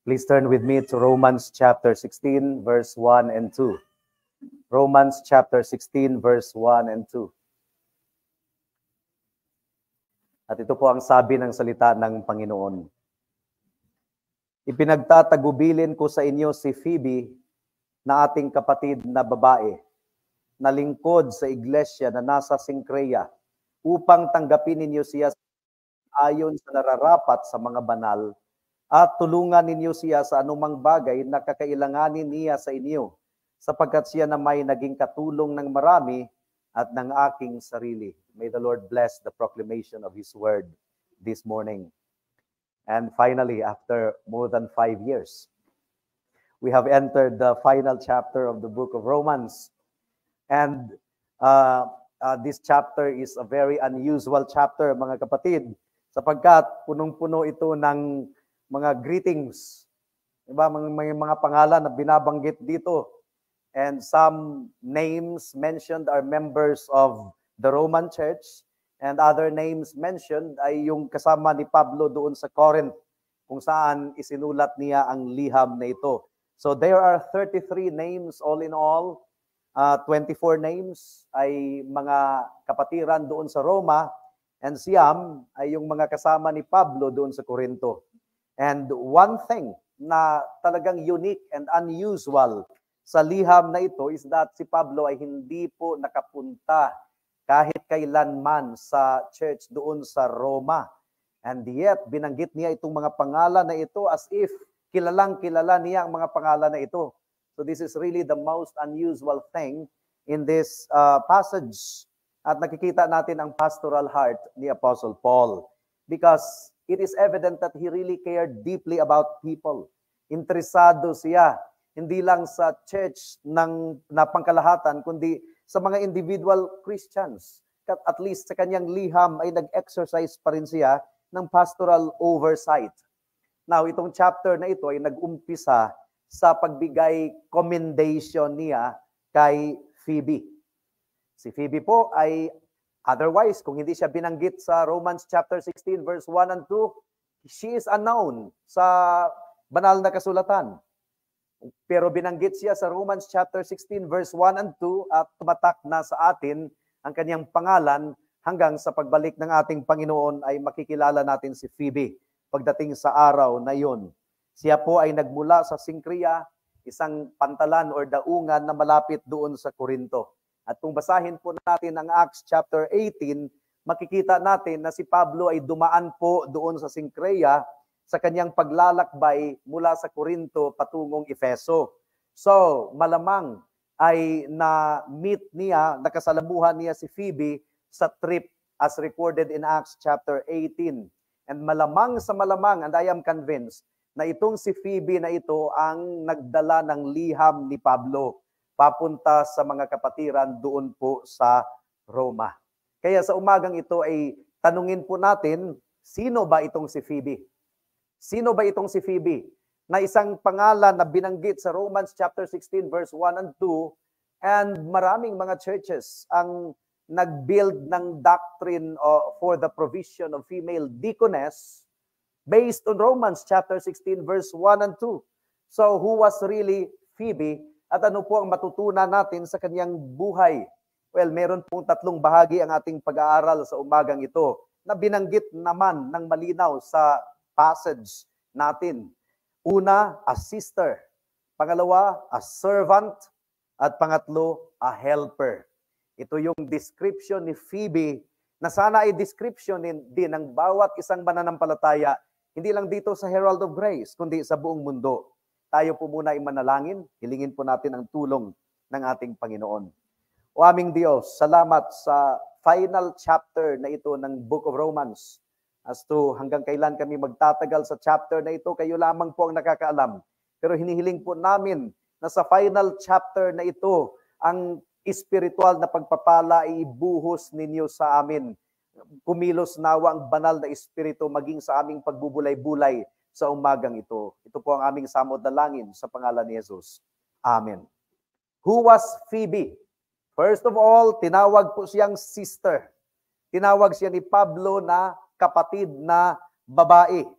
Please turn with me to Romans chapter 16, verse 1 and 2. Romans chapter 16, verse 1 and 2. At ito po ang sabi ng salita ng Panginoon. Ipinagtatagubilin ko sa inyo si Phoebe na ating kapatid na babae, na lingkod sa iglesia na nasa Sincrea, upang tanggapin ninyo siya ayon sa nararapat sa mga banal, at tulungan ninyo siya sa anumang bagay na kakailanganin niya sa inyo, sapagkat siya na may naging katulong ng marami at ng aking sarili. May the Lord bless the proclamation of His word this morning. And finally, after more than 5 years, we have entered the final chapter of the book of Romans. And this chapter is a very unusual chapter, mga kapatid, sapagkat punong-puno ito ng mga greetings. Diba? May mga pangalan na binabanggit dito. And some names mentioned are members of the Roman Church, and other names mentioned ay yung kasama ni Pablo doon sa Corinth, kung saan isinulat niya ang liham na ito. So there are 33 names all in all. 24 names ay mga kapatiran doon sa Roma, and siyam ay yung mga kasama ni Pablo doon sa Corinto. And one thing na talagang unique and unusual sa liham na ito is that si Pablo ay hindi po nakapunta kahit kailanman sa church doon sa Roma. And yet, binanggit niya itong mga pangalan na ito as if kilalang-kilala niya ang mga pangalan na ito. So this is really the most unusual thing in this passage. At nakikita natin ang pastoral heart ni Apostle Paul, because it is evident that he really cared deeply about people. Interesado siya, hindi lang sa church ng pangkalahatan, kundi sa mga individual Christians. At least sa kanyang liham ay nag-exercise pa rin siya ng pastoral oversight. Now, itong chapter na ito ay nag-umpisa sa pagbigay commendation niya kay Phoebe. Si Phoebe po ay otherwise, kung hindi siya binanggit sa Romans chapter 16 verse 1 and 2, she is unknown sa banal na kasulatan. Pero binanggit siya sa Romans chapter 16 verse 1 and 2 at tumatak na sa atin ang kanyang pangalan hanggang sa pagbalik ng ating Panginoon ay makikilala natin si Phoebe pagdating sa araw na iyon. Siya po ay nagmula sa Sincrea, isang pantalan or daungan na malapit doon sa Corinto. At kung basahin po natin ang Acts chapter 18, makikita natin na si Pablo ay dumaan po doon sa Sincrea sa kanyang paglalakbay mula sa Corinto patungong Efeso. So, malamang ay na-meet niya, nakasalamuhan niya si Phoebe sa trip as recorded in Acts chapter 18. And malamang sa malamang, and I am convinced, na itong si Phoebe na ito ang nagdala ng liham ni Pablo papunta sa mga kapatiran doon po sa Roma. Kaya sa umagang ito ay tanungin po natin, sino ba itong si Phoebe? Sino ba itong si Phoebe? Na isang pangalan na binanggit sa Romans chapter 16 verse 1 and 2, and maraming mga churches ang nag-build ng doctrine for the provision of female deaconess based on Romans chapter 16 verse 1 and 2. So who was really Phoebe at ano po ang matutunan natin sa kanyang buhay? Well, meron pong tatlong bahagi ang ating pag-aaral sa umagang ito na binanggit naman ng malinaw sa passage natin. Una, a sister. Pangalawa, a servant. At pangatlo, a helper. Ito yung description ni Phoebe na sana ay description din ng bawat isang mananampalataya, hindi lang dito sa Herald of Grace, kundi sa buong mundo. Tayo po muna ay manalangin, hilingin po natin ang tulong ng ating Panginoon. O aming Diyos, salamat sa final chapter na ito ng Book of Romans. As to hanggang kailan kami magtatagal sa chapter na ito, kayo lamang po ang nakakaalam. Pero hinihiling po namin na sa final chapter na ito, ang espiritual na pagpapala ay ibuhos ninyo sa amin. Kumilos nawa ang banal na espiritu maging sa aming pagbubulay-bulay sa umagang ito. Ito po ang aming samod na langin sa pangalan ni Jesus. Amen. Who was Phoebe? First of all, tinawag po siyang sister. Tinawag siya ni Pablo na kapatid na babae.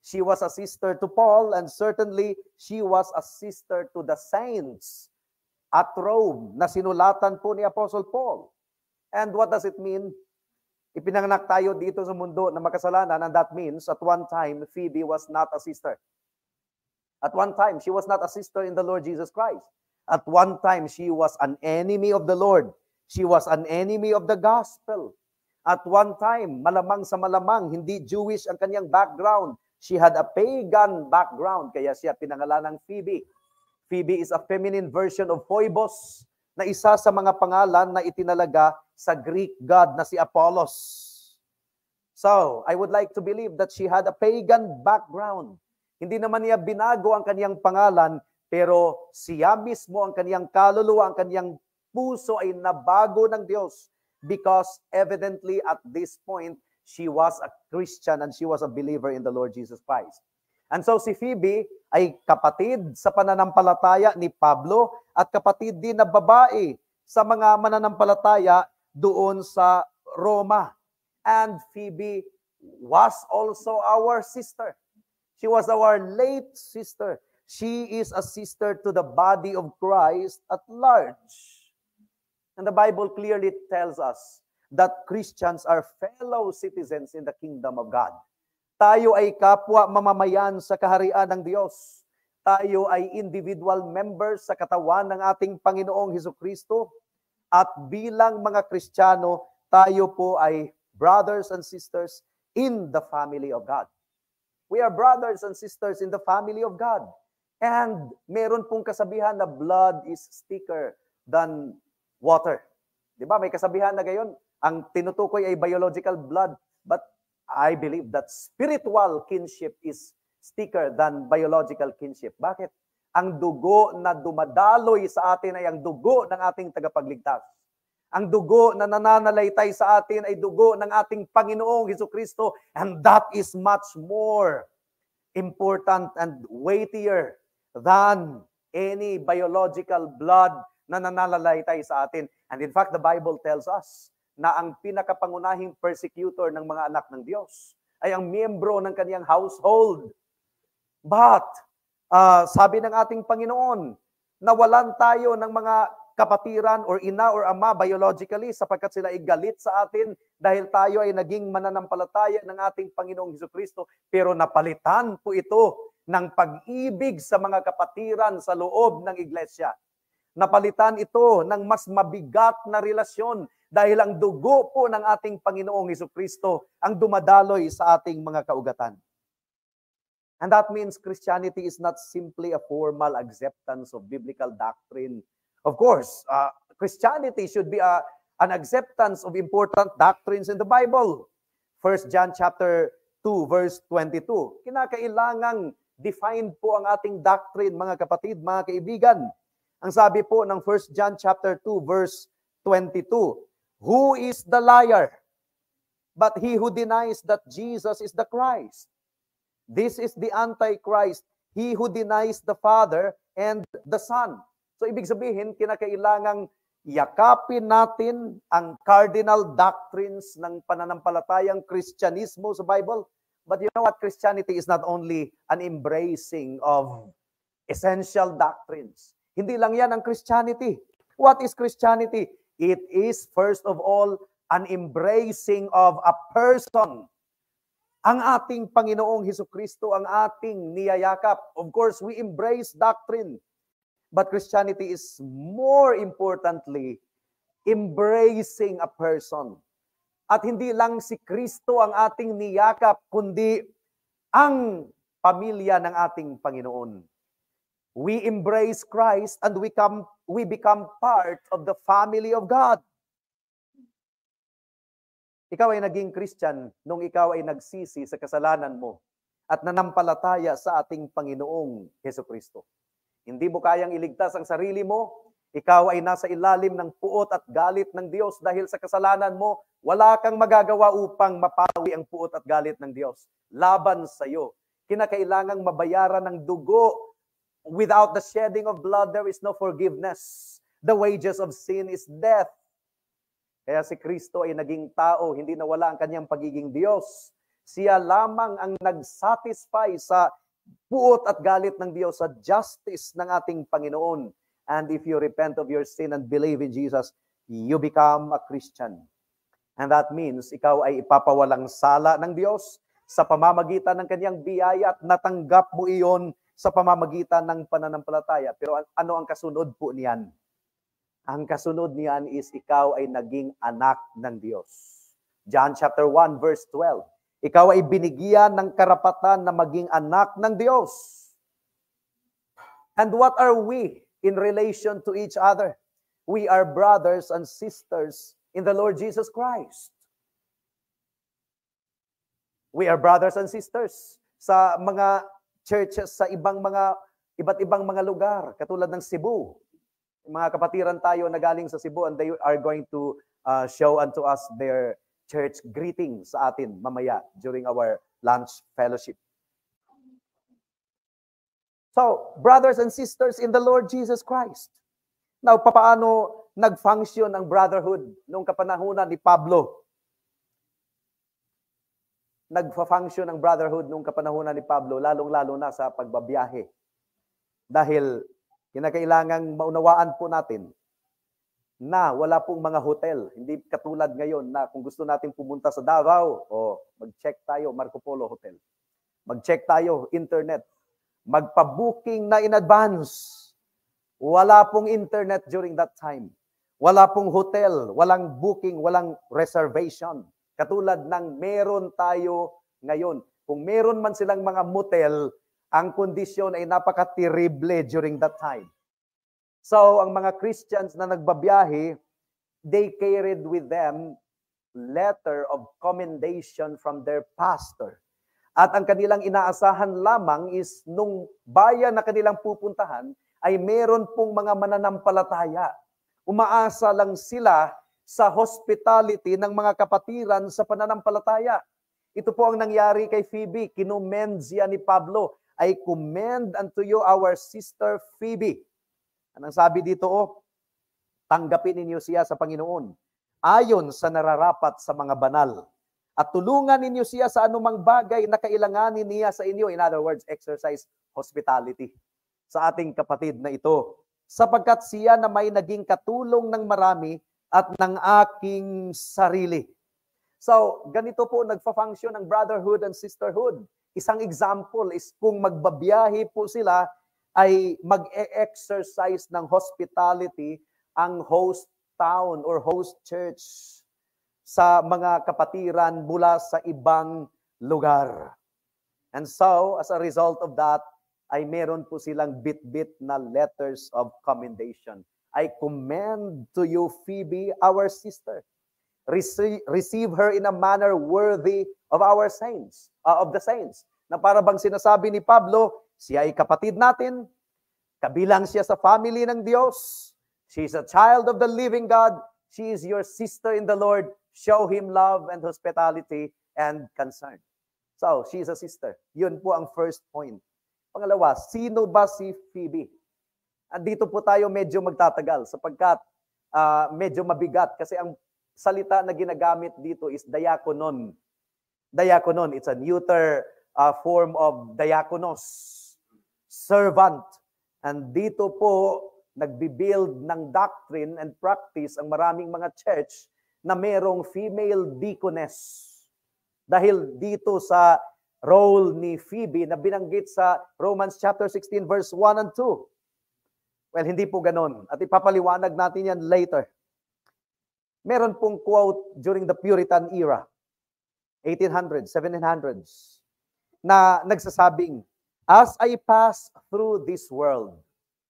She was a sister to Paul, and certainly she was a sister to the saints at Rome na sinulatan po ni Apostle Paul. And what does it mean? Ipinanganak tayo dito sa mundo na makasalanan, and that means at one time, Phoebe was not a sister. At one time, she was not a sister in the Lord Jesus Christ. At one time, she was an enemy of the Lord. She was an enemy of the gospel. At one time, malamang sa malamang, hindi Jewish ang kanyang background. She had a pagan background, kaya siya pinangalan ng Phoebe. Phoebe is a feminine version of Phoebos, na isa sa mga pangalan na itinalaga sa Greek god na si Apollos. So, I would like to believe that she had a pagan background. Hindi naman niya binago ang kaniyang pangalan, pero siya mismo, ang kaniyang kaluluwa, ang kaniyang puso ay nabago ng Diyos, because evidently at this point, she was a Christian and she was a believer in the Lord Jesus Christ. And so si Phoebe ay kapatid sa pananampalataya ni Pablo at kapatid din na babae sa mga mananampalataya doon sa Roma. And Phoebe was also our sister. She was our late sister. She is a sister to the body of Christ at large. And the Bible clearly tells us that Christians are fellow citizens in the kingdom of God. Tayo ay kapwa mamamayan sa kaharian ng Diyos. Tayo ay individual members sa katawan ng ating Panginoong Hesukristo. At bilang mga Kristiyano, tayo po ay brothers and sisters in the family of God. We are brothers and sisters in the family of God. And meron pong kasabihan na blood is thicker than water. Di ba? May kasabihan na gayon. Ang tinutukoy ay biological blood, but I believe that spiritual kinship is thicker than biological kinship. Bakit? Ang dugo na dumadaloy sa atin ay ang dugo ng ating tagapagligtas. Ang dugo na nananalaytay sa atin ay dugo ng ating Panginoong Hesukristo, and that is much more important and weightier than any biological blood na nananalaytay sa atin. And in fact, the Bible tells us na ang pinakapangunahing persecutor ng mga anak ng Diyos ay ang miyembro ng kaniyang household. But, sabi ng ating Panginoon, nawalan tayo ng mga kapatiran or ina or ama biologically sapagkat sila ay galit sa atin dahil tayo ay naging mananampalataya ng ating Panginoong Hesukristo, pero napalitan po ito ng pag-ibig sa mga kapatiran sa loob ng iglesia. Napalitan ito ng mas mabigat na relasyon dahil ang dugo po ng ating Panginoong Hesukristo ang dumadaloy sa ating mga kaugatan. And that means Christianity is not simply a formal acceptance of biblical doctrine. Of course, Christianity should be an acceptance of important doctrines in the Bible. 1 John chapter 2, verse 22. Kinakailangang defined po ang ating doctrine, mga kapatid, mga kaibigan. Ang sabi po ng 1 John chapter 2, verse 22, "Who is the liar? But he who denies that Jesus is the Christ. This is the Antichrist, he who denies the Father and the Son." So ibig sabihin, kinakailangang yakapin natin ang cardinal doctrines ng pananampalatayang Kristyanismo sa Bible. But you know what? Christianity is not only an embracing of essential doctrines. Hindi lang yan ang Christianity. What is Christianity? It is, first of all, an embracing of a person. Ang ating Panginoong Hesukristo, ang ating niyayakap. Of course, we embrace doctrine. But Christianity is more importantly, embracing a person. At hindi lang si Kristo ang ating niyakap, kundi ang pamilya ng ating Panginoon. We embrace Christ and we become part of the family of God. Ikaw ay naging Christian nung ikaw ay nagsisi sa kasalanan mo at nanampalataya sa ating Panginoong Hesukristo. Hindi mo kayang iligtas ang sarili mo. Ikaw ay nasa ilalim ng puot at galit ng Diyos dahil sa kasalanan mo. Wala kang magagawa upang mapawi ang puot at galit ng Diyos laban sa iyo. Kinakailangang mabayaran ng dugo. Without the shedding of blood, there is no forgiveness. The wages of sin is death. Kaya si Kristo ay naging tao, hindi nawala ang kanyang pagiging Diyos. Siya lamang ang nag-satisfy sa puot at galit ng Diyos, sa justice ng ating Panginoon. And if you repent of your sin and believe in Jesus, you become a Christian. And that means ikaw ay ipapawalang sala ng Diyos sa pamamagitan ng kanyang biyaya at natanggap mo iyon sa pamamagitan ng pananampalataya. Pero ano ang kasunod po niyan? Ang kasunod niyan is ikaw ay naging anak ng Diyos. John chapter 1 verse 12. Ikaw ay binigyan ng karapatan na maging anak ng Diyos. And what are we in relation to each other? We are brothers and sisters in the Lord Jesus Christ. We are brothers and sisters sa mga churches sa iba't ibang mga lugar, katulad ng Cebu. Mga kapatiran tayo na galing sa Cebu, and they are going to show unto us their church greeting sa atin mamaya during our lunch fellowship. So, brothers and sisters in the Lord Jesus Christ. Now, papaano nag-function ang brotherhood noong kapanahunan ni Pablo? Nag-function ang brotherhood noong kapanahunan ni Pablo, lalong-lalo na sa pagbabiyahe. Dahil kinakailangang maunawaan po natin na wala pong mga hotel. Hindi katulad ngayon na kung gusto natin pumunta sa Davao, mag-check tayo, Marco Polo Hotel. Mag-check tayo, internet. Magpa-booking na in advance. Wala pong internet during that time. Wala pong hotel, walang booking, walang reservation. Katulad ng meron tayo ngayon. Kung meron man silang mga motel, ang kondisyon ay napaka-terrible during that time. So, ang mga Christians na nagbabiyahe, they carried with them letter of commendation from their pastor. At ang kanilang inaasahan lamang is nung bayan na kanilang pupuntahan, ay meron pong mga mananampalataya. Umaasa lang sila sa hospitality ng mga kapatiran sa pananampalataya. Ito po ang nangyari kay Phoebe. Kinomend siya ni Pablo. I commend unto you our sister Phoebe. Anong sabi dito? Tanggapin ninyo siya sa Panginoon ayon sa nararapat sa mga banal. At tulungan ninyo siya sa anumang bagay na kailanganin niya sa inyo. In other words, exercise hospitality sa ating kapatid na ito. Sapagkat siya na may naging katulong ng marami at ng aking sarili. So, ganito po nagfa-function ang brotherhood and sisterhood. Isang example is kung magbabiyahe po sila, ay mag-exercise ng hospitality ang host town or host church sa mga kapatiran mula sa ibang lugar. And so, as a result of that, ay meron po silang bit-bit na letters of commendation. I commend to you Phoebe, our sister. Receive her in a manner worthy of our saints, of the saints. Na para bang sinasabi ni Pablo, siya ay kapatid natin, kabilang siya sa family ng Diyos, she is a child of the living God, she is your sister in the Lord, show him love and hospitality and concern. So, she is a sister. Yun po ang first point. Pangalawa, sino ba si Phoebe? Andito po tayo medyo magtatagal sapagkat medyo mabigat kasi ang salita na ginagamit dito is diakonon. Diakonon, it's a neuter form of diakonos, servant. And dito po, nagbibuild ng doctrine and practice ang maraming mga church na merong female deaconess. Dahil dito sa role ni Phoebe na binanggit sa Romans chapter 16 verse 1 and 2. Well, hindi po ganon. At ipapaliwanag natin yan later. Meron pong quote during the Puritan era, 1800s, 1700s, na nagsasabing, as I pass through this world,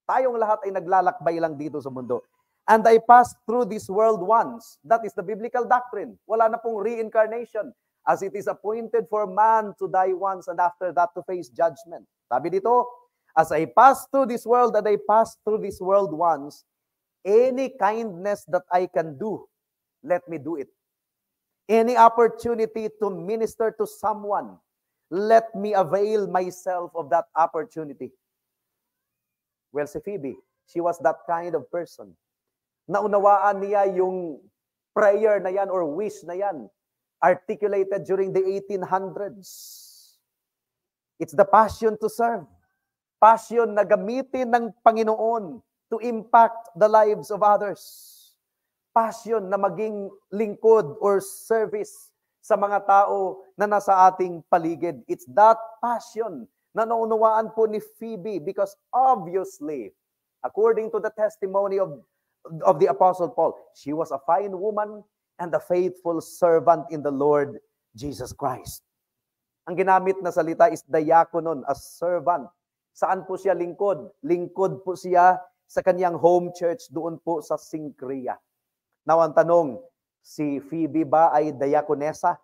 tayong lahat ay naglalakbay lang dito sa mundo. And I passed through this world once. That is the biblical doctrine. Wala na pong reincarnation. As it is appointed for man to die once and after that to face judgment. Sabi dito, as I pass through this world and I pass through this world once, any kindness that I can do, let me do it. Any opportunity to minister to someone, let me avail myself of that opportunity. Well, si Phoebe, she was that kind of person. Naunawaan niya yung prayer na yan or wish na yan articulated during the 1800s. It's the passion to serve. Passion na gamitin ng Panginoon to impact the lives of others. Passion na maging lingkod or service sa mga tao na nasa ating paligid. It's that passion na naunawaan po ni Phoebe because obviously, according to the testimony of the Apostle Paul, she was a fine woman and a faithful servant in the Lord Jesus Christ. Ang ginamit na salita is diakonon, a servant. Saan po siya lingkod? Lingkod po siya sa kanyang home church doon po sa Cenchrea. Now, ang tanong, si Phoebe ba ay diakonesa?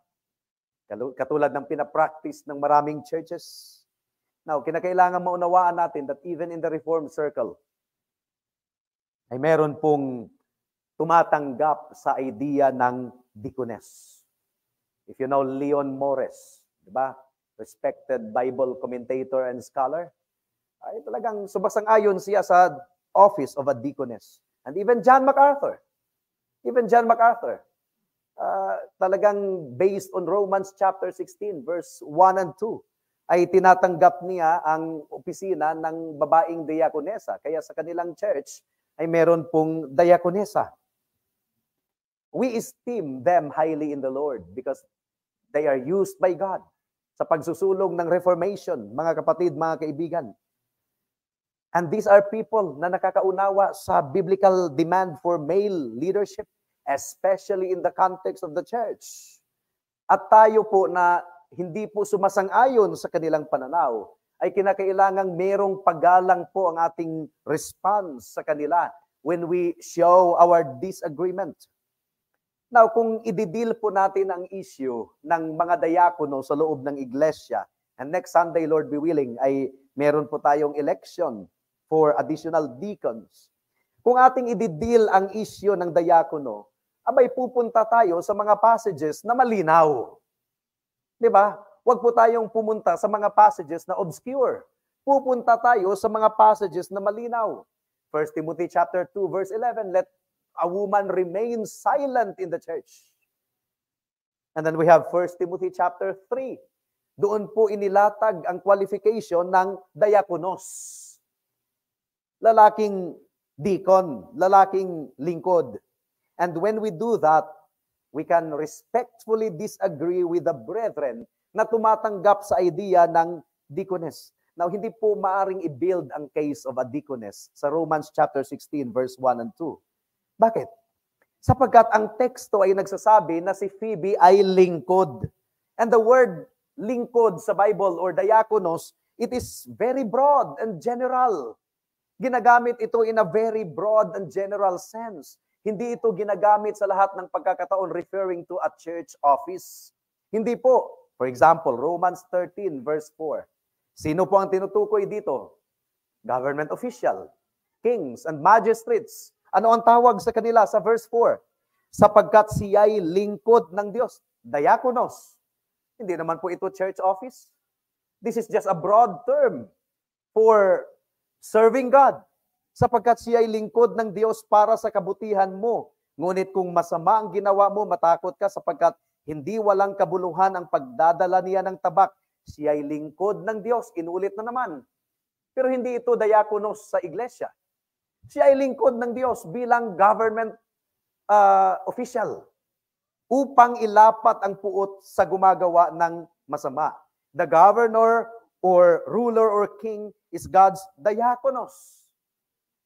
Katulad ng pinapractice ng maraming churches. Now, kinakailangan maunawaan natin that even in the Reformed circle, ay meron pong tumatanggap sa idea ng deaconess. If you know Leon Morris, di ba? Respected Bible commentator and scholar, ay talagang sumasang-ayon siya sa office of a deaconess. And even John MacArthur, talagang based on Romans chapter 16, verse 1 and 2, ay tinatanggap niya ang opisina ng babaeng diakonesa. Kaya sa kanilang church, ay meron pong diakonesa. We esteem them highly in the Lord because they are used by God sa pagsusulong ng Reformation, mga kapatid, mga kaibigan. And these are people na nakakaunawa sa biblical demand for male leadership, especially in the context of the church. At tayo po na hindi po sumasang-ayon sa kanilang pananaw, ay kinakailangang merong paggalang po ang ating response sa kanila when we show our disagreement. Now, kung ididil po natin ang issue ng mga diakono sa loob ng iglesia, and next Sunday, Lord be willing, ay meron po tayong election for additional deacons. Kung ating ididil ang issue ng diakono, abay pupunta tayo sa mga passages na malinaw. Di ba? Huwag po tayong pumunta sa mga passages na obscure. Pupunta tayo sa mga passages na malinaw. 1 Timothy chapter 2 verse 11, let a woman remain silent in the church. And then we have 1 Timothy chapter 3. Doon po inilatag ang qualification ng diakonos. Lalaking deacon, lalaking lingkod. And when we do that, we can respectfully disagree with the brethren na tumatanggap sa idea ng deaconess. Now, hindi po maaring i-build ang case of a deaconess sa Romans chapter 16, verse 1 and 2. Bakit? Sapagkat ang teksto ay nagsasabi na si Phoebe ay lingkod. And the word lingkod sa Bible or diakonos, it is very broad and general. Ginagamit ito in a very broad and general sense. Hindi ito ginagamit sa lahat ng pagkakataon referring to a church office. Hindi po. For example, Romans 13 verse 4. Sino po ang tinutukoy dito? Government official, kings and magistrates. Ano ang tawag sa kanila sa verse 4? Sapagkat siya'y lingkod ng Diyos. Diakonos. Hindi naman po ito church office. This is just a broad term for serving God. Sapagkat siya'y lingkod ng Diyos para sa kabutihan mo. Ngunit kung masama ang ginawa mo, matakot ka sapagkat hindi walang kabuluhan ang pagdadala niya ng tabak. Siya'y lingkod ng Diyos. Inulit na naman. Pero hindi ito diakonos sa iglesia. Siya ay lingkod ng Diyos bilang government official upang ilapat ang puot sa gumagawa ng masama. The governor or ruler or king is God's diakonos.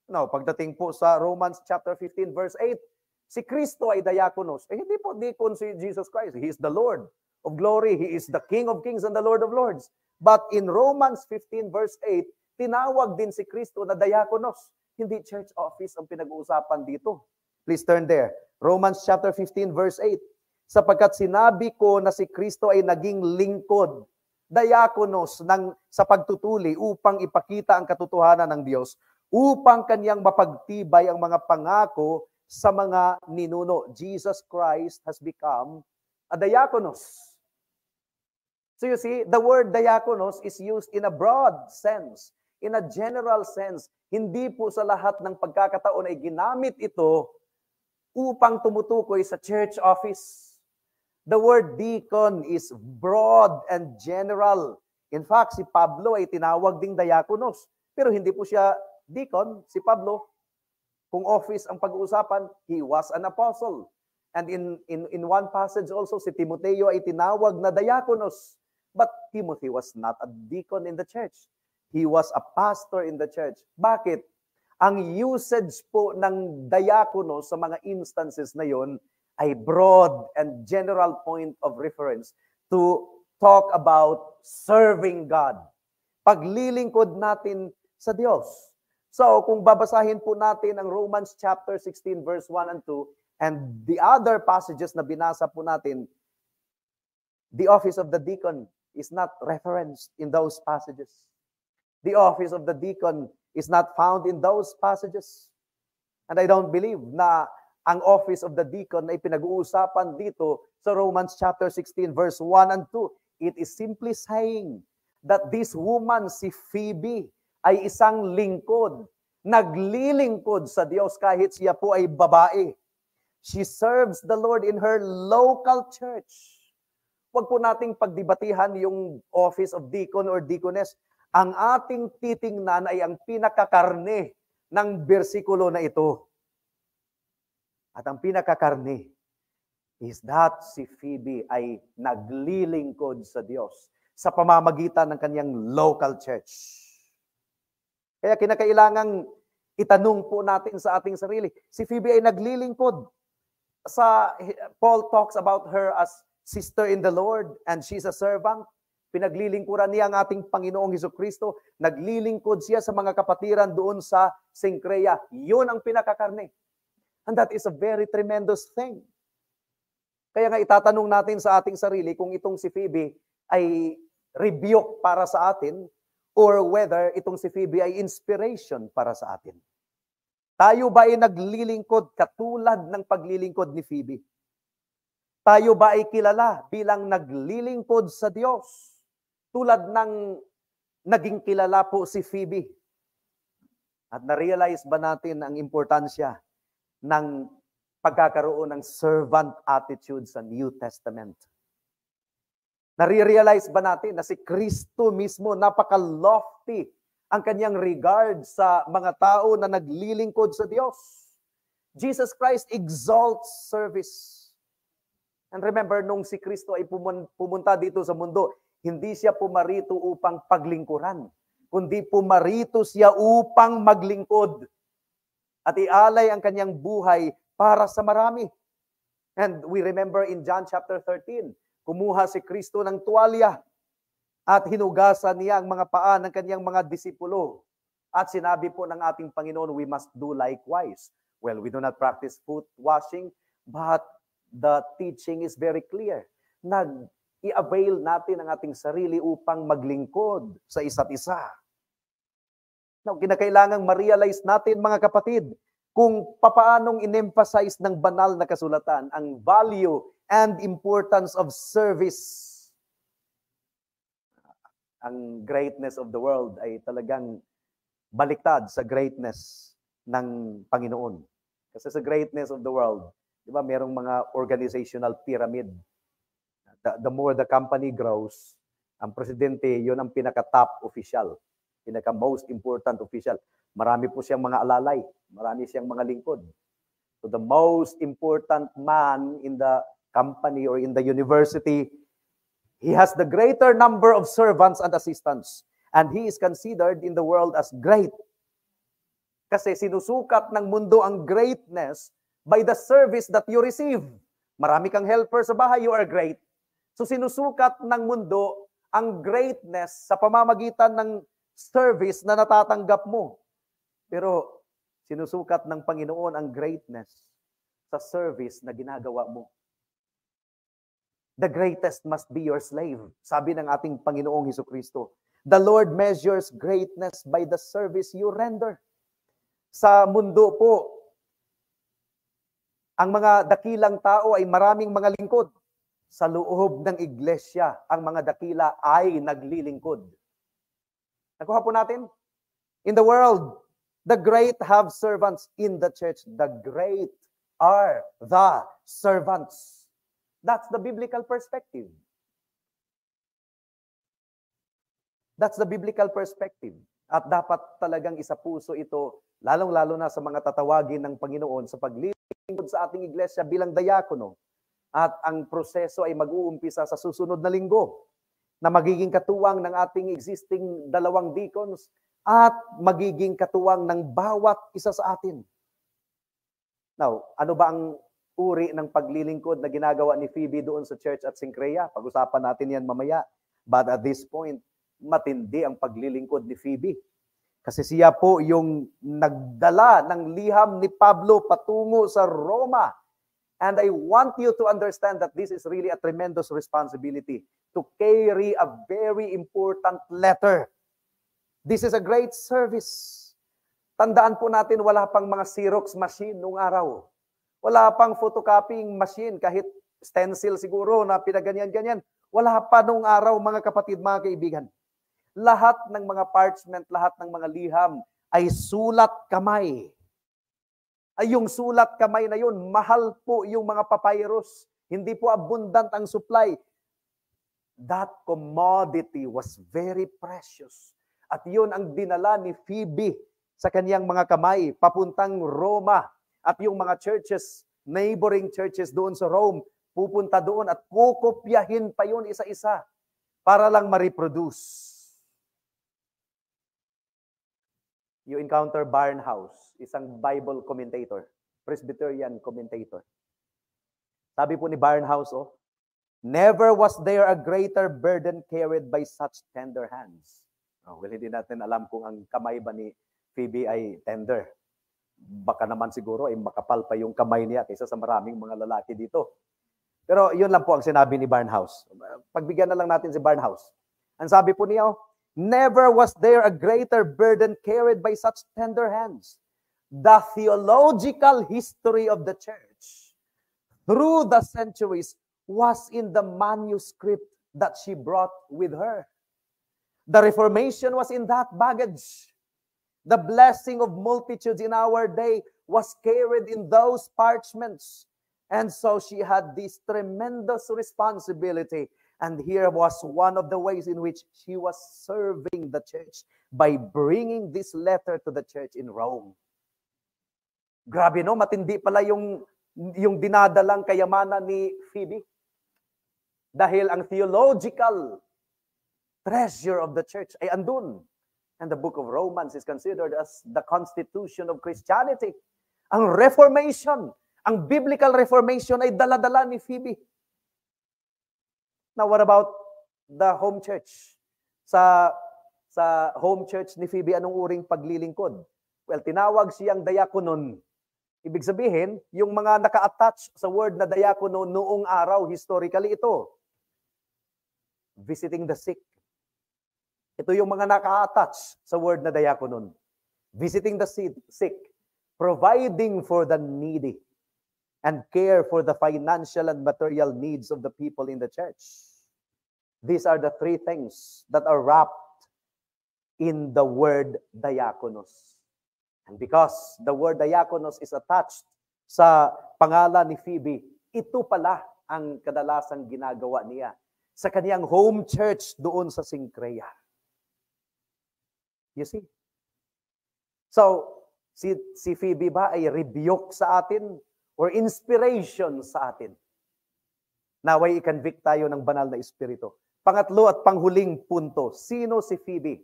Now, pagdating po sa Romans chapter 15 verse 8, si Kristo ay diakonos. Eh, hindi po deacon si Jesus Christ. He is the Lord of glory. He is the King of kings and the Lord of lords. But in Romans 15 verse 8, tinawag din si Kristo na diakonos. Hindi church office ang pinag-uusapan dito. Please turn there. Romans chapter 15 verse 8. Sapagkat sinabi ko na si Kristo ay naging lingkod, diakonos sa pagtutuli upang ipakita ang katotohanan ng Diyos, upang kanyang mapagtibay ang mga pangako sa mga ninuno. Jesus Christ has become a diakonos. So you see, the word diakonos is used in a broad sense, in a general sense. Hindi po sa lahat ng pagkakataon ay ginamit ito upang tumutukoy sa church office. The word deacon is broad and general. In fact, si Pablo ay tinawag ding diakonos. Pero hindi po siya deacon, si Pablo. Kung office ang pag-uusapan, he was an apostle. And in one passage also, si Timoteo ay tinawag na diakonos. But Timothy was not a deacon in the church. He was a pastor in the church. Bakit? Ang usage po ng diakonos sa mga instances na yon ay broad and general point of reference to talk about serving God. Paglilingkod natin sa Diyos. So, kung babasahin po natin ang Romans chapter 16 verse 1 and 2 and the other passages na binasa po natin, the office of the deacon is not referenced in those passages. The office of the deacon is not found in those passages. And I don't believe na ang office of the deacon ay pinag-uusapan dito sa Romans chapter 16 verse 1 and 2. It is simply saying that this woman, si Phoebe, ay isang lingkod. Naglilingkod sa Diyos kahit siya po ay babae. She serves the Lord in her local church. Huwag po nating pagdibatihan yung office of deacon or deaconess. Ang ating titingnan ay ang pinakakarne ng bersikulo na ito. At ang pinakakarne is that si Phoebe ay naglilingkod sa Diyos sa pamamagitan ng kanyang local church. Kaya kinakailangang itanong po natin sa ating sarili, si Phoebe ay naglilingkod. Paul talks about her as sister in the Lord and she's a servant. Pinaglilingkuran niya ang ating Panginoong Hesukristo. Naglilingkod siya sa mga kapatiran doon sa Cenchrea. Yun ang pinakakarne. And that is a very tremendous thing. Kaya nga itatanong natin sa ating sarili kung itong si Phoebe ay rebuke para sa atin or whether itong si Phoebe ay inspiration para sa atin. Tayo ba ay naglilingkod katulad ng paglilingkod ni Phoebe? Tayo ba ay kilala bilang naglilingkod sa Diyos tulad ng naging kilala po si Phoebe? At na-realize ba natin ang importansya ng pagkakaroon ng servant attitude sa New Testament? Nare-realize ba natin na si Kristo mismo napaka-lofty ang kanyang regard sa mga tao na naglilingkod sa Diyos? Jesus Christ exalts service. And remember, nung si Kristo ay pumunta dito sa mundo, hindi siya pumarito upang paglingkuran, kundi pumarito siya upang maglingkod at ialay ang kanyang buhay para sa marami. And we remember in John chapter 13, kumuha si Kristo ng tuwalya at hinugasan niya ang mga paa ng kanyang mga disipulo. At sinabi po ng ating Panginoon, we must do likewise. Well, we do not practice foot washing, but the teaching is very clear. I-avail natin ang ating sarili upang maglingkod sa isa't isa. Now, kinakailangang ma-realize natin, mga kapatid, kung papaanong in-emphasize ng banal na kasulatan ang value and importance of service. Ang greatness of the world ay talagang baliktad sa greatness ng Panginoon. Kasi sa greatness of the world, di ba, merong mga organizational pyramid. The more the company grows, ang presidente, yun ang pinaka-top official. Pinaka-most important official. Marami po siyang mga alalay. Marami siyang mga lingkod. So the most important man in the company or in the university, he has the greater number of servants and assistants. And he is considered in the world as great. Kasi sinusukat ng mundo ang greatness by the service that you receive. Marami kang helper sa bahay, you are great. So sinusukat ng mundo ang greatness sa pamamagitan ng service na natatanggap mo. Pero sinusukat ng Panginoon ang greatness sa service na ginagawa mo. The greatest must be your slave, sabi ng ating Panginoong Hesukristo. The Lord measures greatness by the service you render. Sa mundo po, ang mga dakilang tao ay maraming mga lingkod. Sa loob ng iglesia, ang mga dakila ay naglilingkod. Nakuha po natin? In the world, the great have servants. In the church, the great are the servants. That's the biblical perspective. That's the biblical perspective. At dapat talagang isa puso ito, lalong-lalo na sa mga tatawagin ng Panginoon sa paglilingkod sa ating iglesia bilang diakono. At ang proseso ay mag-uumpisa sa susunod na linggo na magiging katuwang ng ating existing 2 deacons at magiging katuwang ng bawat isa sa atin. Now, ano ba ang uri ng paglilingkod na ginagawa ni Phoebe doon sa church at Syncreia? Pag-usapan natin yan mamaya. But at this point, matindi ang paglilingkod ni Phoebe. Kasi siya po yung nagdala ng liham ni Pablo patungo sa Roma. And I want you to understand that this is really a tremendous responsibility to carry a very important letter. This is a great service. Tandaan po natin, wala pang mga Xerox machine noong araw. Wala pang photocopying machine, kahit stencil siguro na pinaganyan-ganyan. Wala pa noong araw, mga kapatid, mga kaibigan. Lahat ng mga parchment, lahat ng mga liham ay sulat kamay. Ay yung sulat kamay na yun, mahal po yung mga papyrus. Hindi po abundant ang supply. That commodity was very precious. At yun ang dinala ni Phoebe sa kanyang mga kamay, papuntang Roma. At yung mga churches, neighboring churches doon sa Rome, pupunta doon at kukopyahin pa yun isa-isa para lang ma-reproduce. You encounter Barnhouse, isang Bible commentator, Presbyterian commentator. Sabi po ni Barnhouse, never was there a greater burden carried by such tender hands. Well, hindi natin alam kung ang kamay ba ni Phoebe ay tender. Baka naman siguro ay makapal pa yung kamay niya kaysa sa maraming mga lalaki dito. Pero yun lang po ang sinabi ni Barnhouse. Pagbigyan na lang natin si Barnhouse. Ang sabi po niya, never was there a greater burden carried by such tender hands. The theological history of the church through the centuries was in the manuscript that she brought with her. The Reformation was in that baggage. The blessing of multitudes in our day was carried in those parchments. And so she had this tremendous responsibility. And here was one of the ways in which she was serving the church by bringing this letter to the church in Rome. Grabe, no? Matindi pala yung dinadalang kayamanan ni Phoebe. Dahil ang theological treasure of the church ay andun. And the book of Romans is considered as the constitution of Christianity. Ang Reformation, ang biblical Reformation ay dala-dala ni Phoebe. Now, what about the home church? Sa home church ni Phoebe, anong uring paglilingkod? Well, tinawag siyang diakonon. Ibig sabihin, yung mga naka-attach sa word na diakono noong araw, historically ito. Visiting the sick. Ito yung mga naka-attach sa word na diakonon. Visiting the sick, providing for the needy, and care for the financial and material needs of the people in the church. These are the three things that are wrapped in the word diakonos. And because the word diakonos is attached sa pangalan ni Phoebe, ito pala ang kadalasang ginagawa niya sa kaniyang home church doon sa Syncreia. You see? So, si Phoebe ba ay rebuke sa atin or inspiration sa atin? Naway i-convict tayo ng banal na espiritu. Pangatlo at panghuling punto, sino si Phoebe?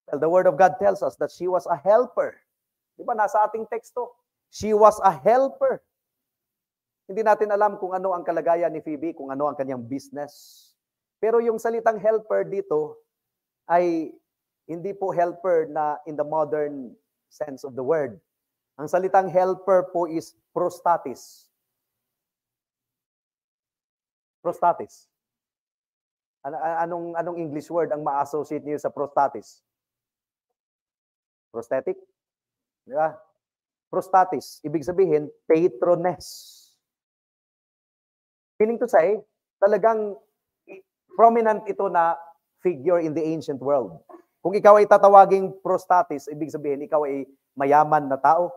Well, the Word of God tells us that she was a helper. Di ba, nasa ating teksto? She was a helper. Hindi natin alam kung ano ang kalagayan ni Phoebe, kung ano ang kanyang business. Pero yung salitang helper dito ay hindi po helper na in the modern sense of the word. Ang salitang helper po is prostatis. Prostatis. Anong English word ang ma-associate niyo sa prostatis? Prosthetic? Di ba? Prostatis. Ibig sabihin, patroness. Meaning to say, talagang prominent ito na figure in the ancient world. Kung ikaw ay tatawaging prostatis, ibig sabihin, ikaw ay mayaman na tao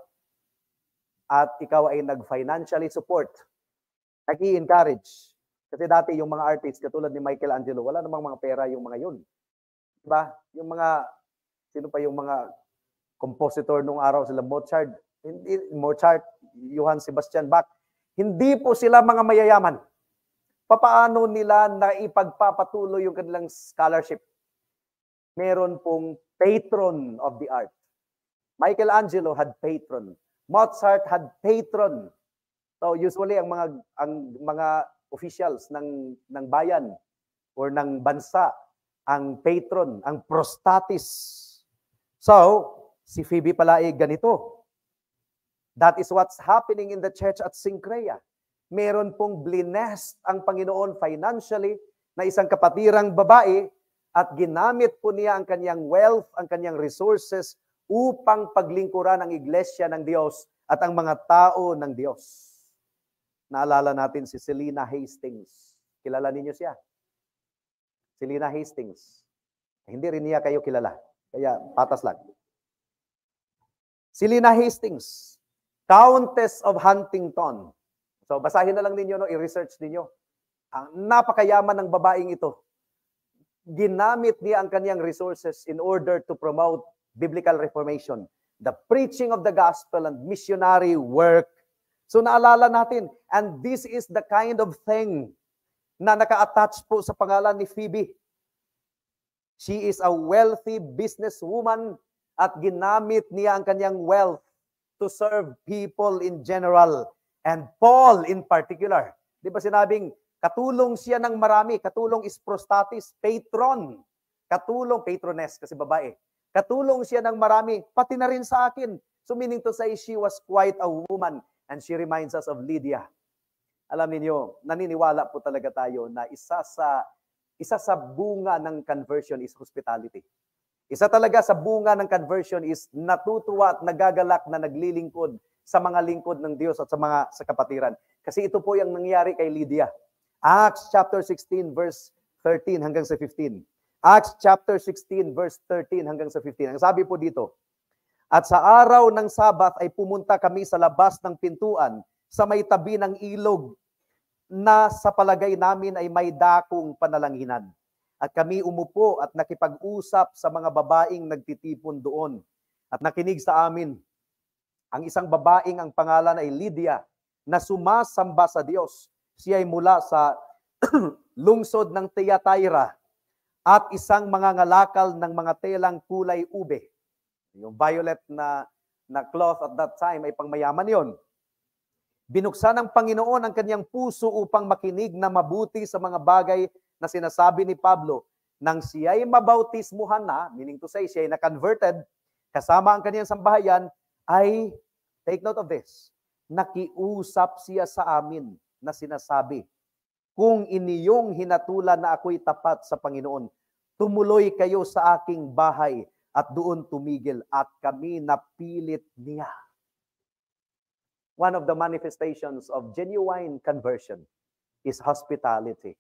at ikaw ay nag-financially support, nag-i-encourage Kasi dati yung mga artists, katulad ni Michelangelo, wala namang mga pera yung mga yun. Diba? Yung mga, sino pa yung mga compositor nung araw, sila Mozart, Johann Sebastian Bach, hindi po sila mga mayayaman. Papaano nila na ipagpapatuloy yung kanilang scholarship? Meron pong patron of the art. Michelangelo had patron. Mozart had patron. So usually ang mga officials ng bayan or ng bansa ang patron, ang prostatis. So, si Phoebe pala ay ganito. That is what's happening in the church at Syncreia. Meron pong blessed ang Panginoon financially na isang kapatirang babae at ginamit po niya ang kanyang wealth, ang kanyang resources upang paglingkuran ang iglesia ng Diyos at ang mga tao ng Diyos. Naalala natin si Selina Hastings. Kilala ninyo siya? Selina Hastings. Hindi rin niya kayo kilala. Kaya patas lang. Selina Hastings, Countess of Huntington. So basahin na lang ninyo, no? I-research ninyo. Ang napakayaman ng babaeng ito. Ginamit niya ang kanyang resources in order to promote biblical reformation, the preaching of the gospel and missionary work. So naalala natin, and this is the kind of thing na naka-attach po sa pangalan ni Phoebe. She is a wealthy businesswoman at ginamit niya ang kanyang wealth to serve people in general and Paul in particular. Di ba sinabing, katulong siya ng marami, katulong is prostatis, patron, katulong, patroness kasi babae, katulong siya ng marami, pati na rin sa akin. So meaning to say, she was quite a woman. And she reminds us of Lydia. Alam niyo, naniniwala po talaga tayo na isa sa bunga ng conversion is hospitality. Isa talaga sa bunga ng conversion is natutuwa at nagagalak na naglilingkod sa mga lingkod ng Diyos at sa kapatiran. Kasi ito po yung nangyari kay Lydia. Acts chapter 16 verse 13 hanggang sa 15. Acts chapter 16 verse 13 hanggang sa 15. Ang sabi po dito, at sa araw ng Sabat ay pumunta kami sa labas ng pintuan sa may tabi ng ilog na sa palagay namin ay may dakong panalanghinan. At kami umupo at nakipag-usap sa mga babaeng nagtitipon doon. At nakinig sa amin ang isang babaeng ang pangalan ay Lydia na sumasamba sa Diyos. Siya ay mula sa lungsod ng Thyatira at isang mga ngalakal ng mga telang kulay ube. Yung violet na cloth at that time ay pangmayaman yon. Binuksan ng Panginoon ang kanyang puso upang makinig na mabuti sa mga bagay na sinasabi ni Pablo. Nang siya'y mabautismuhan na, meaning to say, siya'y na-converted, kasama ang kanyang sambahayan, ay, take note of this, nakiusap siya sa amin na sinasabi, kung iniyong hinatulan na ako'y tapat sa Panginoon, tumuloy kayo sa aking bahay, at doon tumigil at kami napilit niya. One of the manifestations of genuine conversion is hospitality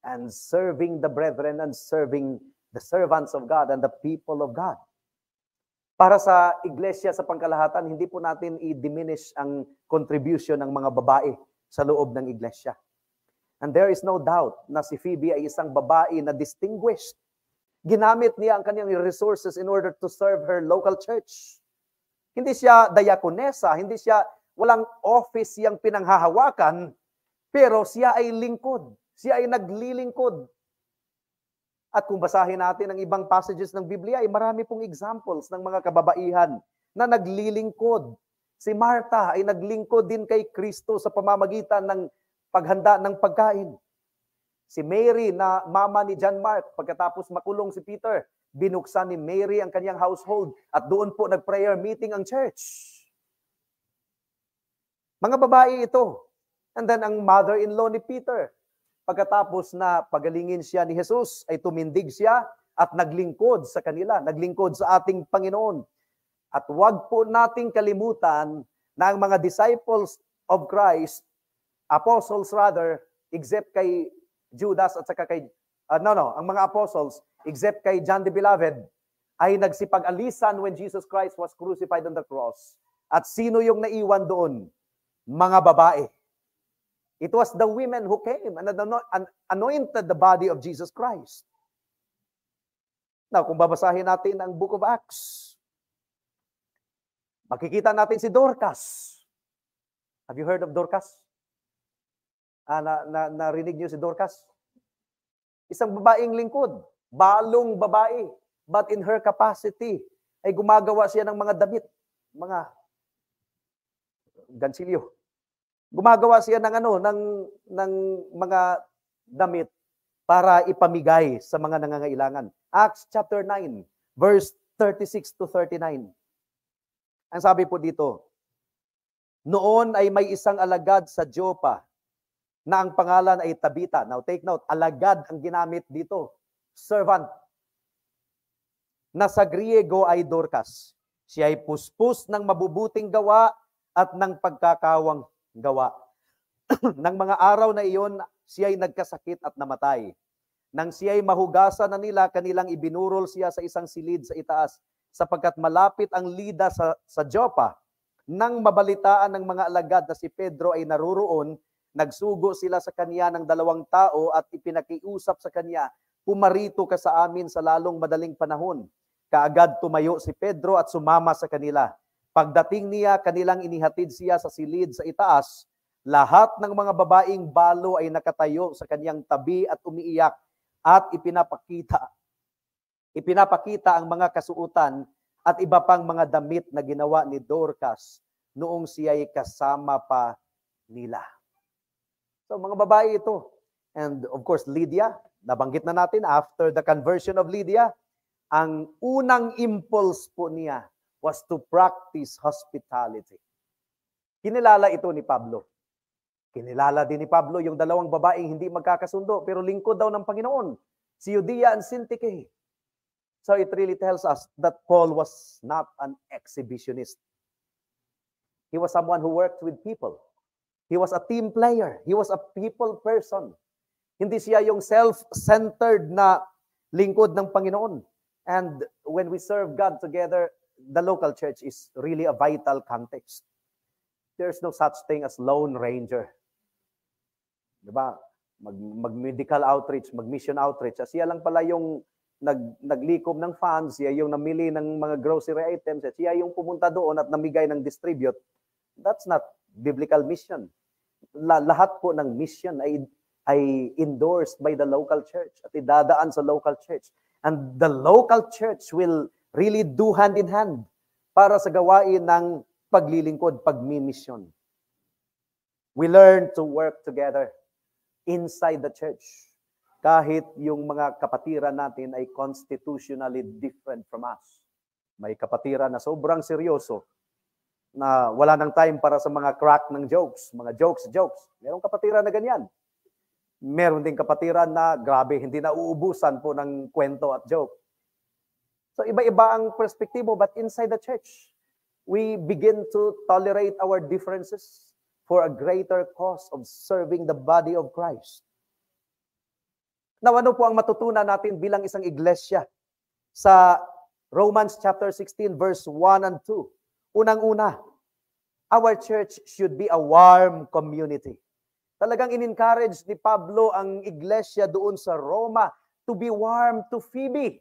and serving the brethren and serving the servants of God and the people of God. Para sa iglesia sa pangkalahatan, hindi po natin i-diminish ang contribution ng mga babae sa loob ng iglesia. And there is no doubt na si Phoebe ay isang babae na distinguished. Ginamit niya ang kanyang resources in order to serve her local church. Hindi siya diakonesa, hindi siya, walang office siyang pinanghahawakan, pero siya ay lingkod. Siya ay naglilingkod. At kung basahin natin ang ibang passages ng Biblia, ay marami pong examples ng mga kababaihan na naglilingkod. Si Martha ay naglingkod din kay Kristo sa pamamagitan ng paghanda ng pagkain. Si Mary na mama ni John Mark, pagkatapos makulong si Peter, binuksan ni Mary ang kanyang household at doon po nag-prayer meeting ang church. Mga babae ito. And then ang mother-in-law ni Peter, pagkatapos na pagalingin siya ni Jesus, ay tumindig siya at naglingkod sa kanila, naglingkod sa ating Panginoon. At huwag po nating kalimutan na ang mga disciples of Christ, apostles rather, except kay Judas at saka kay, ang mga apostles, except kay John the Beloved, ay nagsipag-alisan when Jesus Christ was crucified on the cross. At sino yung naiwan doon? Mga babae. It was the women who came and anointed the body of Jesus Christ. Now, kung babasahin natin ang Book of Acts, makikita natin si Dorcas. Have you heard of Dorcas? Narinig niyo si Dorcas? Isang babaeng lingkod, balong babae, but in her capacity, ay gumagawa siya ng mga damit, mga gansilyo. Gumagawa siya ng mga damit para ipamigay sa mga nangangailangan. Acts chapter 9, verse 36 to 39. Ang sabi po dito, noon ay may isang alagad sa Joppa na ang pangalan ay Tabita. Now take note, alagad ang ginamit dito. Servant. Na sa Griego ay Dorcas. Siya ay puspos ng mabubuting gawa at ng pagkakawang gawa. Nang mga araw na iyon, siya ay nagkasakit at namatay. Nang siya ay mahugasan na nila, kanilang ibinurol siya sa isang silid sa itaas, sapagkat malapit ang Lida sa Joppa. Nang mabalitaan ng mga alagad na si Pedro ay naruroon, nagsugo sila sa kanya ng 2 tao at ipinakiusap sa kanya, pumarito ka sa amin sa lalong madaling panahon. Kaagad tumayo si Pedro at sumama sa kanila. Pagdating niya, kanilang inihatid siya sa silid sa itaas. Lahat ng mga babaeng balo ay nakatayo sa kanyang tabi at umiiyak at ipinapakita ang mga kasuotan at iba pang mga damit na ginawa ni Dorcas noong siya'y kasama pa nila. So mga babae ito. And of course, Lydia, nabanggit na natin, after the conversion of Lydia, ang unang impulse po niya was to practice hospitality. Kinilala ito ni Pablo. Kinilala din ni Pablo yung 2 babaeng hindi magkakasundo, pero lingkod daw ng Panginoon, si Euodia and Syntyche. So it really tells us that Paul was not an exhibitionist. He was someone who worked with people. He was a team player. He was a people person. Hindi siya yung self-centered na lingkod ng Panginoon. And when we serve God together, the local church is really a vital context. There's no such thing as lone ranger. Diba? Mag-medical outreach, mag-mission outreach. Siya lang pala yung naglikom ng funds, siya yung namili ng mga grocery items, siya yung pumunta doon at namigay ng distribute. That's not biblical mission. Lahat po ng mission ay endorsed by the local church at idadaan sa local church. And the local church will really do hand in hand para sa gawain ng paglilingkod, pagmimisyon. We learn to work together inside the church. Kahit yung mga kapatiran natin ay constitutionally different from us. May kapatiran na sobrang seryoso na wala nang time para sa mga crack ng jokes, mga jokes. Merong kapatiran na ganyan. Meron ding kapatiran na grabe, hindi na uubusan po ng kwento at joke. So iba-iba ang perspektibo, but inside the church, we begin to tolerate our differences for a greater cause of serving the body of Christ. Now, ano po ang matutunan natin bilang isang iglesia sa Romans chapter 16, verse 1 and 2? Unang-una, our church should be a warm community. Talagang in-encourage ni Pablo ang iglesia doon sa Roma to be warm to Phoebe.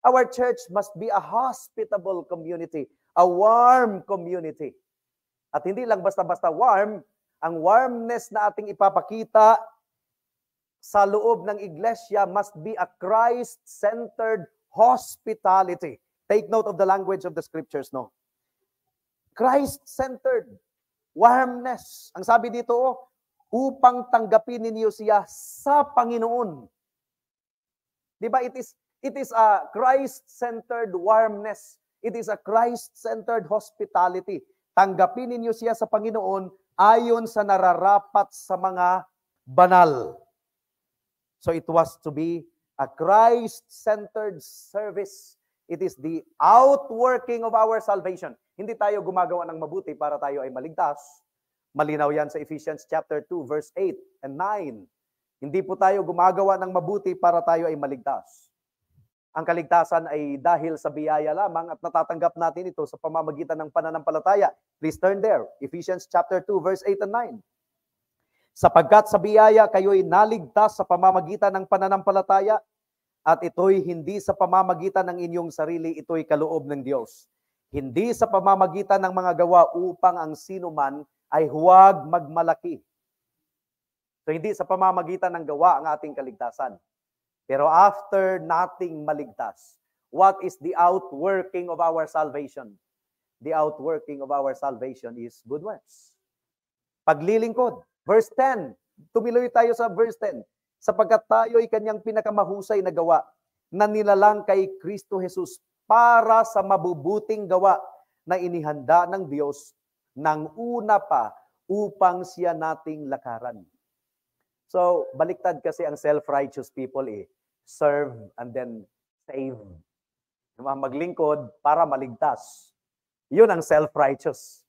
Our church must be a hospitable community, a warm community. At hindi lang basta-basta warm, ang warmness na ating ipapakita sa loob ng iglesia must be a Christ-centered hospitality. Take note of the language of the scriptures, no? Christ-centered warmness. Ang sabi dito, upang tanggapin ninyo siya sa Panginoon. Diba? It is a Christ-centered warmness. It is a Christ-centered hospitality. Tanggapin ninyo siya sa Panginoon ayon sa nararapat sa mga banal. So it was to be a Christ-centered service. It is the outworking of our salvation. Hindi tayo gumagawa ng mabuti para tayo ay maligtas. Malinaw yan sa Ephesians chapter 2, verse 8 and 9. Hindi po tayo gumagawa ng mabuti para tayo ay maligtas. Ang kaligtasan ay dahil sa biyaya lamang at natatanggap natin ito sa pamamagitan ng pananampalataya. Please turn there. Ephesians chapter 2, verse 8 and 9. Sapagkat sa biyaya kayo'y naligtas sa pamamagitan ng pananampalataya, at ito'y hindi sa pamamagitan ng inyong sarili, ito'y kaloob ng Diyos. Hindi sa pamamagitan ng mga gawa upang ang sinuman ay huwag magmalaki. So hindi sa pamamagitan ng gawa ang ating kaligtasan. Pero after nating maligtas, what is the outworking of our salvation? The outworking of our salvation is good works. Paglilingkod. Verse 10. Tumiloy tayo sa verse 10. Sapagkat tayo'y kanyang pinakamahusay na gawa na nilalang kay Kristo Jesus para sa mabubuting gawa na inihanda ng Diyos ng una pa upang siya nating lakaran. So, baliktad kasi ang self-righteous people serve and then save. Maglingkod para maligtas. Yun ang self-righteous.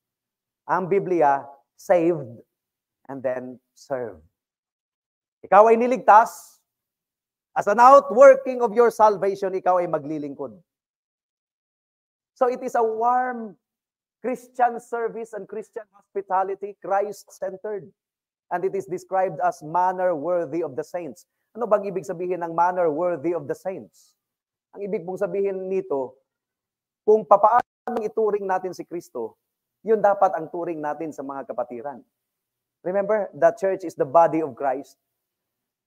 Ang Biblia, saved and then serve. Ikaw ay niligtas. As an outworking of your salvation, ikaw ay maglilingkod. So it is a warm Christian service and Christian hospitality, Christ-centered. And it is described as manner worthy of the saints. Ano bang ibig sabihin ng manner worthy of the saints? Ang ibig pong sabihin nito, kung papaano ituring natin si Kristo, yun dapat ang turing natin sa mga kapatiran. Remember, the church is the body of Christ.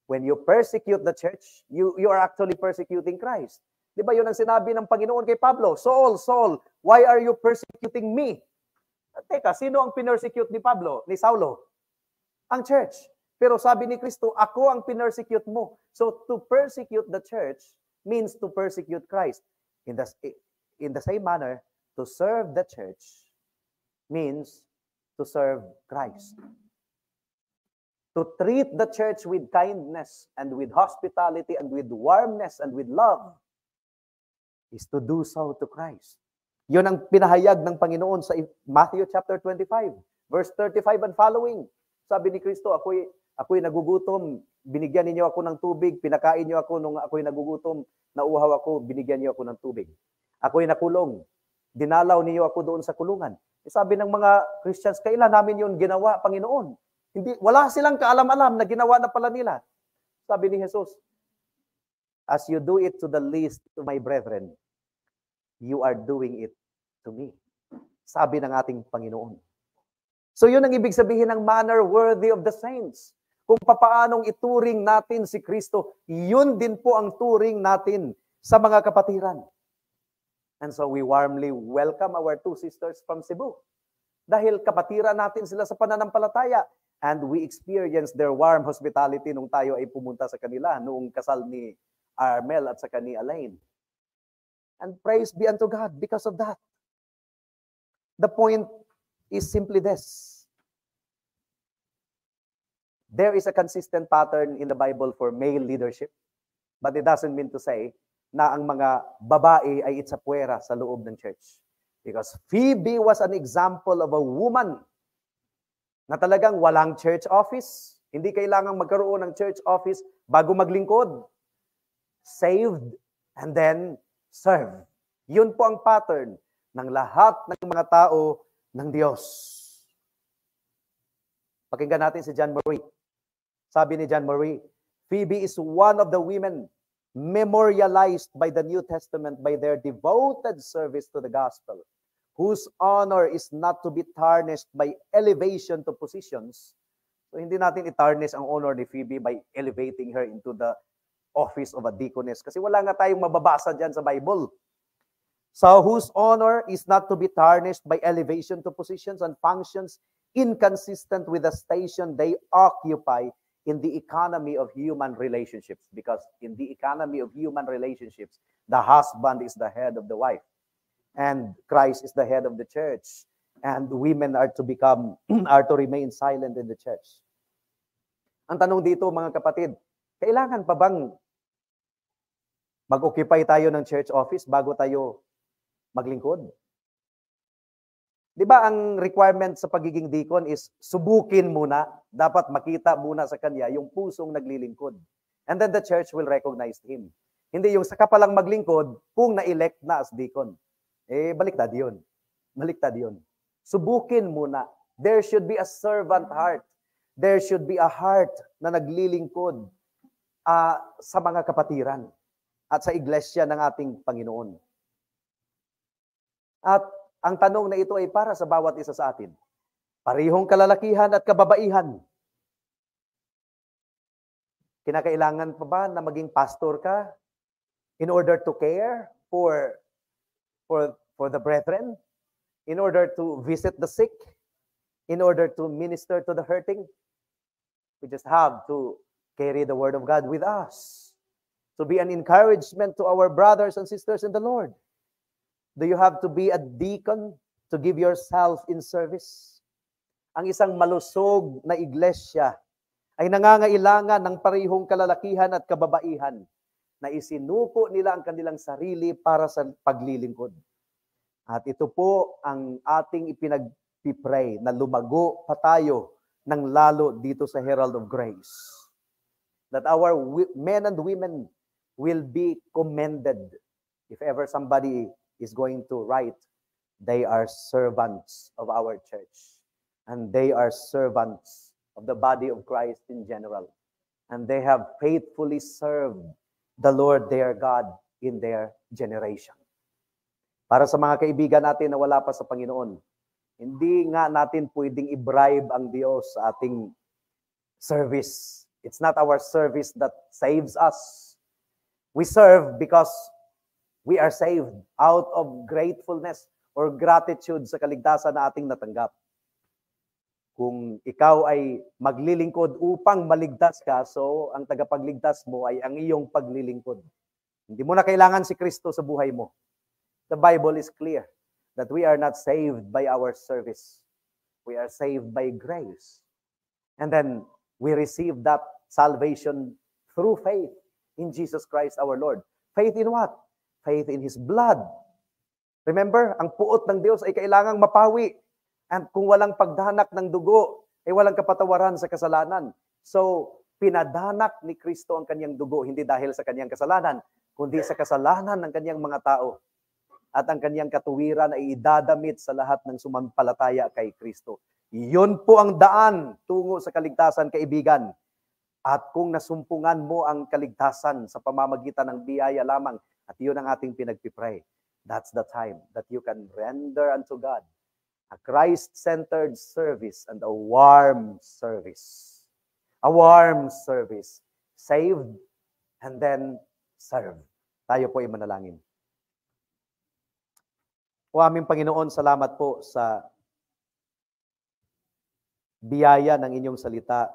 When you persecute the church, you are actually persecuting Christ. Di ba yun ang sinabi ng Panginoon kay Pablo? Saul, Saul, why are you persecuting me? Teka, sino ang pinersecute ni Pablo, ni Saulo? Ang church. Pero sabi ni Kristo, ako ang pinersecute mo. So to persecute the church means to persecute Christ. In the same manner, to serve the church means to serve Christ. To treat the church with kindness and with hospitality and with warmness and with love is to do so to Christ. Yun ang pinahayag ng Panginoon sa Matthew chapter 25, verse 35 and following. Sabi ni Kristo, ako'y nagugutom, binigyan ninyo ako ng tubig, pinakain niyo ako nung ako'y nagugutom, nauuhaw ako, binigyan niyo ako ng tubig. Ako'y nakulong, dinalaw niyo ako doon sa kulungan. Sabi ng mga Christians, kailan namin yun ginawa, Panginoon? Wala silang kaalam-alam na ginawa na pala nila. Sabi ni Jesus, as you do it to the least to my brethren, you are doing it to me. Sabi ng ating Panginoon. So yun ang ibig sabihin ng manner worthy of the saints. Kung papaanong ituring natin si Kristo, yun din po ang turing natin sa mga kapatiran. And so we warmly welcome our two sisters from Cebu. Dahil kapatiran natin sila sa pananampalataya. And we experienced their warm hospitality nung tayo ay pumunta sa kanila, noong kasal ni Armel at saka ni Elaine. And praise be unto God because of that. The point is simply this. There is a consistent pattern in the Bible for male leadership, but it doesn't mean to say na ang mga babae ay itsapuera sa loob ng church. Because Phoebe was an example of a woman na talagang walang church office. Hindi kailangang magkaroon ng church office bago maglingkod. Saved and then serve. Yun po ang pattern ng lahat ng mga tao ng Diyos. Pakinggan natin si John Marie. Sabi ni John Marie, Phoebe is one of the women memorialized by the New Testament by their devoted service to the gospel, whose honor is not to be tarnished by elevation to positions. So hindi natin i-tarnish ang honor ni Phoebe by elevating her into the office of a deaconess. Kasi wala nga tayong mababasa dyan sa Bible. So whose honor is not to be tarnished by elevation to positions and functions inconsistent with the station they occupy in the economy of human relationships. Because in the economy of human relationships, the husband is the head of the wife. And Christ is the head of the church. And women are to remain silent in the church. Ang tanong dito, mga kapatid, kailangan pa bang mag-occupy tayo ng church office bago tayo maglingkod? Di ba ang requirement sa pagiging deacon is subukin muna, dapat makita muna sa kanya yung pusong naglilingkod. And then the church will recognize him. Hindi yung saka pa lang maglingkod kung na-elect na as deacon. Baliktad yun. Baliktad yun. Subukin muna. There should be a servant heart. there should be a heart na naglilingkod sa mga kapatiran at sa iglesia ng ating Panginoon. At ang tanong na ito ay para sa bawat isa sa atin. Parehong kalalakihan at kababaihan. Kinakailangan pa ba na maging pastor ka in order to care for the brethren? In order to visit the sick? In order to minister to the hurting? We just have to carry the word of God with us. To be an encouragement to our brothers and sisters in the Lord. Do you have to be a deacon to give yourself in service? Ang isang malusog na iglesia ay nangangailangan ng parehong kalalakihan at kababaihan na isinuko nila ang kanilang sarili para sa paglilingkod. At ito po ang ating ipinagpipray na lumago pa tayo ng lalo dito sa Herald of Grace. That our men and women will be commended. If ever somebody is going to write, they are servants of our church. And they are servants of the body of Christ in general. And they have faithfully served the Lord their God in their generation. Para sa mga kaibigan natin na wala pa sa Panginoon, hindi nga natin pwedeng i-bribe ang Diyos sa ating service. It's not our service that saves us. We serve because we are saved out of gratefulness or gratitude sa kaligtasan na ating natanggap. Kung ikaw ay maglilingkod upang maligtas ka, so ang tagapagligtas mo ay ang iyong paglilingkod. Hindi mo na kailangan si Kristo sa buhay mo. The Bible is clear that we are not saved by our service. We are saved by grace. And then we receive that salvation through faith in Jesus Christ our Lord. Faith in what? Faith in His blood. Remember, ang puot ng Diyos ay kailangang mapawi. And kung walang pagdanak ng dugo, ay walang kapatawaran sa kasalanan. So, pinadanak ni Kristo ang kanyang dugo, hindi dahil sa kanyang kasalanan, kundi sa kasalanan ng kanyang mga tao. At ang kanyang katuwiran ay idadamit sa lahat ng sumampalataya kay Kristo. Iyon po ang daan tungo sa kaligtasan, kaibigan. At kung nasumpungan mo ang kaligtasan sa pamamagitan ng biyaya lamang, at iyon ang ating pinagpipray, that's the time that you can render unto God a Christ-centered service and a warm service. A warm service. Saved and then serve. Tayo po ay manalangin. O aming Panginoon, salamat po sa biyaya ng inyong salita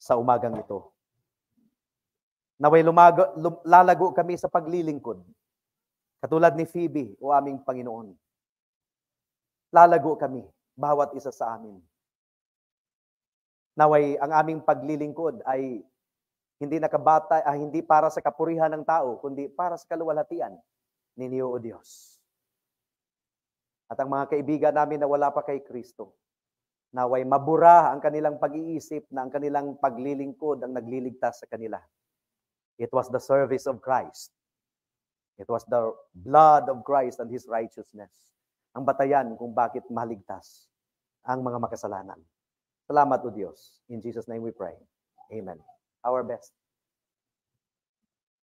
sa umagang ito. Naway lalago kami sa paglilingkod. Katulad ni Phoebe, o aming Panginoon. Lalago kami, bawat isa sa amin. Naway ang aming paglilingkod ay hindi para sa kapurihan ng tao, kundi para sa kaluwalhatian ninyo, O Diyos. At ang mga kaibigan namin na wala pa kay Kristo, naway mabura ang kanilang pag-iisip na ang kanilang paglilingkod ang nagliligtas sa kanila. It was the service of Christ. It was the blood of Christ and His righteousness. Ang batayan kung bakit maligtas ang mga makasalanan. Salamat, O Diyos. In Jesus' name we pray. Amen. Our best.